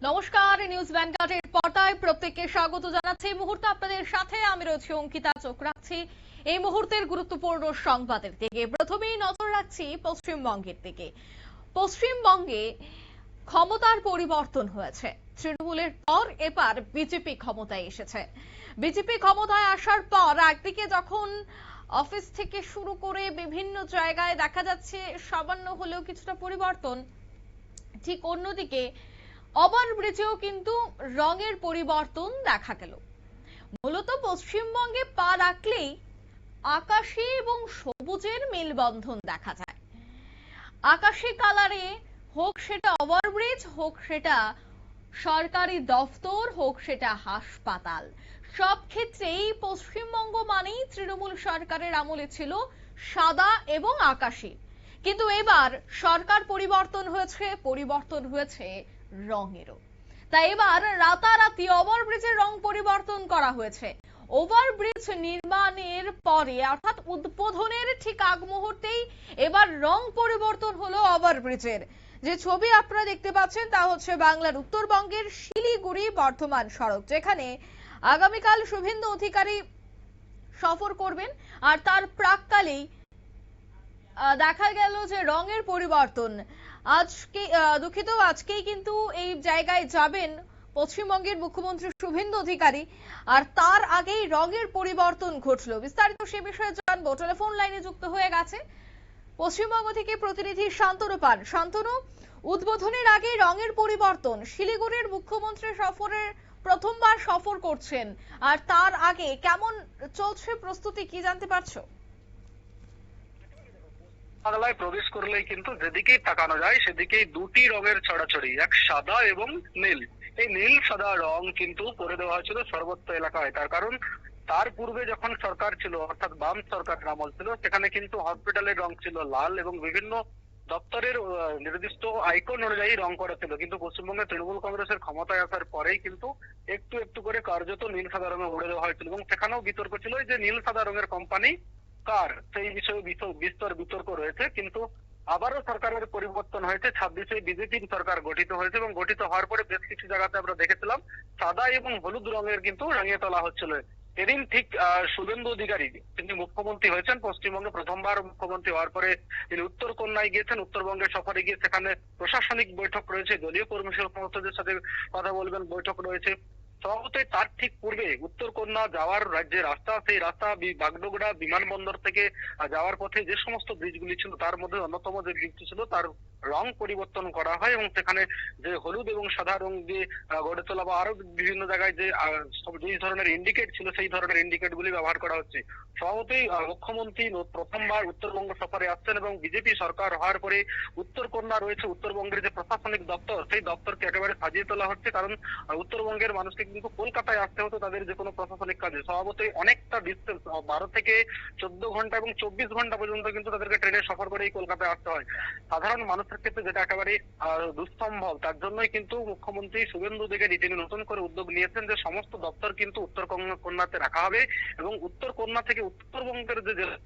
নমস্কার, নিউজ ভ্যানগার্ডের পর্দায় প্রত্যেককে স্বাগত জানাচ্ছি। এই মুহূর্তে আপনাদের সাথে আমি রয়েছি অঙ্কিতা। চোখ রাখছি এই মুহূর্তের গুরুত্বপূর্ণ সংবাদের দিকে। প্রথমেই নজর রাখছি পশ্চিমবঙ্গের দিকে। পশ্চিমবঙ্গে ক্ষমতার পরিবর্তন হয়েছে। তৃণমূলের পর এবার বিজেপি ক্ষমতায় এসেছে। বিজেপি ক্ষমতায় আসার পর একদিকে যখন অফিস থেকে শুরু করে বিভিন্ন জায়গায় দেখা যাচ্ছে সামান্য হলেও কিছুটা পরিবর্তন, ঠিক অন্যদিকে ওভারব্রিজেও কিন্তু রঙের পরিবর্তন দেখা গেল। মূলত পশ্চিমবঙ্গে পা রাখলেই আকাশী এবং সবুজের মেলবন্ধন দেখা যায়। আকাশী কালারে হোক সেটা ওভারব্রিজ, হোক সেটা সরকারি দফতর, হোক সেটা হাসপাতাল, সব ক্ষেত্রেই পশ্চিমবঙ্গ মানেই তৃণমূল সরকারের আমলে ছিল সাদা এবং আকাশী। কিন্তু এবার সরকার পরিবর্তন হয়েছে রঙেরও। তাই এবার রাতারাতি ওভারব্রিজের রং পরিবর্তন করা হয়েছে। ওভারব্রিজ নির্মাণের পরে অর্থাৎ উদ্বোধনের ঠিক আগ মুহূর্তেই এবার রং পরিবর্তন হলো ওভারব্রিজের। যে ছবি আপনারা দেখতে পাচ্ছেন তা হচ্ছে বাংলার উত্তরবঙ্গের শিলিগুড়ি বর্ধমান সড়ক, যেখানে আগামীকাল শুভেন্দু অধিকারী সফর করবেন। আর তার প্রাককালেই দেখা গেল যে রঙের পরিবর্তন আজকেই কিন্তু এই জায়গায় যাবেন পশ্চিমবঙ্গের মুখ্যমন্ত্রী শুভেন্দু অধিকারী। আর তার আগেই রঙের পরিবর্তন ঘটলো। বিস্তারিত সে বিষয়ে জানবো। টেলিফোন লাইনে যুক্ত হয়ে গেছে পশ্চিমবঙ্গ থেকে প্রতিনিধি শান্তনু পান। শান্তনু, উদ্বোধনের আগে রঙের পরিবর্তন, শিলিগুড়ির মুখ্যমন্ত্রী প্রথমবার সফর করছেন, আর তার আগে কেমন চলছে প্রস্তুতি, কি জানতে পারছো? বাংলায় প্রবেশ করলেই কিন্তু যেদিকেই তাকানো যায় সেদিকেই দুটি রঙের ছড়াছড়ি, এক সাদা এবং নীল। এই নীল সাদা রং কিন্তু করে দেওয়া হয়েছিল সর্বত্র এলাকায়। তার কারণ তার পূর্বে যখন সরকার ছিল, অর্থাৎ বাম সরকারের আমল ছিল, সেখানে কিন্তু হসপিটালের রং ছিল লাল এবং বিভিন্ন দপ্তরের নির্দিষ্ট আইকন অনুযায়ী রং করা ছিল। কিন্তু পশ্চিমবঙ্গে তৃণমূল কংগ্রেসের ক্ষমতায় আসার পরেই কিন্তু একটু একটু করে কার্যত নীল সাদা রঙে উড়ে দেওয়া হয়েছিল এবং সেখানেও বিতর্ক ছিল যে নীল সাদা রঙের কোম্পানি কার, সেই বিষয়ে বিস্তর বিতর্ক রয়েছে। কিন্তু আবারও সরকারের পরিবর্তন হয়েছে। 26-এ বিজেপি সরকার গঠিত হয়েছে এবং গঠিত হওয়ার পরে বেশ কিছু জায়গাতে আমরা দেখেছিলাম সাদা এবং হলুদ রঙের কিন্তু রাঙিয়ে তোলা হচ্ছিল। এদিন ঠিক শুভেন্দু অধিকারী তিনি মুখ্যমন্ত্রী হয়েছেন পশ্চিমবঙ্গে প্রথমবার। মুখ্যমন্ত্রী হওয়ার পরে তিনি উত্তর কন্যায় গিয়েছেন। উত্তরবঙ্গের সফরে গিয়ে সেখানে প্রশাসনিক বৈঠক রয়েছে, দলীয় কর্মী সমর্থকদের সাথে কথা বলবেন, বৈঠক রয়েছে। স্বভাবতই তার ঠিক পূর্বে উত্তরকন্যা যাওয়ার যে রাস্তা, সেই রাস্তা বাগডোগরা বিমানবন্দর থেকে যাওয়ার পথে যে সমস্ত ব্রিজগুলি ছিল তার মধ্যে অন্যতম যে ব্রিজটি ছিল তার রং পরিবর্তন করা হয় এবং সেখানে যে হলুদ এবং সাদা রং দিয়ে গড়ে তোলা বা আরো বিভিন্ন জায়গায় যে ধরনের ইন্ডিকেট ছিল সেই ধরনের ইন্ডিকেট গুলি ব্যবহার করা হচ্ছে। স্বভাবতই মুখ্যমন্ত্রী প্রথমবার উত্তরবঙ্গ সফরে আসছেন এবং বিজেপি সরকার হওয়ার পরে উত্তরকন্যা রয়েছে, উত্তরবঙ্গের যে প্রশাসনিক দপ্তর, সেই দপ্তরকে একেবারে সাজিয়ে তোলা হচ্ছে। কারণ উত্তরবঙ্গের মানুষকে কিন্তু কলকাতায় আসতে হতো তাদের যে কোনো প্রশাসনিক কাজে। স্বভাবতই অনেকটা ডিস্টেন্স, 12 থেকে 14 ঘন্টা এবং 24 ঘন্টা পর্যন্ত কিন্তু তাদেরকে ট্রেনে সফর করেই কলকাতায় আসতে হয়। সাধারণ মানুষের ক্ষেত্রে যেটা একেবারে দুঃসম্ভব। তার জন্যই কিন্তু মুখ্যমন্ত্রী শুভেন্দু অধিকারী তিনি নতুন করে উদ্যোগ নিয়েছেন যে সমস্ত দপ্তর কিন্তু উত্তরকন্যাতে রাখা হবে এবং উত্তরকন্যা থেকে উত্তরবঙ্গের যে জেলা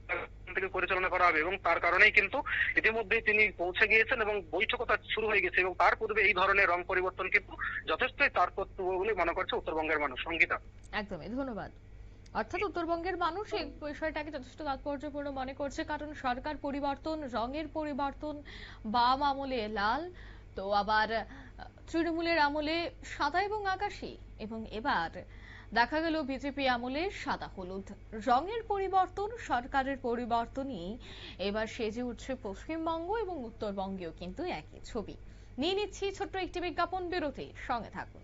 থেকে পরিচালনা করা হবে। এবং তার কারণেই কিন্তু ইতিমধ্যেই তিনি পৌঁছে গিয়েছেন এবং বৈঠকও তার শুরু হয়ে গেছে এবং তার পূর্বে এই ধরনের রং পরিবর্তন কিন্তু যথেষ্টই তার কর্তব্য বলে মনে করছে উত্তরবঙ্গের মানুষ। সঙ্গীতা, একদমই ধন্যবাদ। অর্থাৎ উত্তরবঙ্গের মানুষ এই বিষয়টাকে যথেষ্ট তাৎপর্যপূর্ণ মনে করছে, কারণ সরকার পরিবর্তন, রঙের পরিবর্তন, বাম আমলে লাল, তো আবার তৃণমূলের আমলে সাদা এবং আকাশী, এবং এবার দেখা গেল বিজেপি আমলে সাদা হলুদ। রঙের পরিবর্তন, সরকারের পরিবর্তনই এবার সেজে উঠছে পশ্চিমবঙ্গ, এবং উত্তরবঙ্গেও কিন্তু একই ছবি। নিয়ে নিচ্ছি ছোট্ট একটি বিজ্ঞাপন বিরতি, সঙ্গে থাকুন।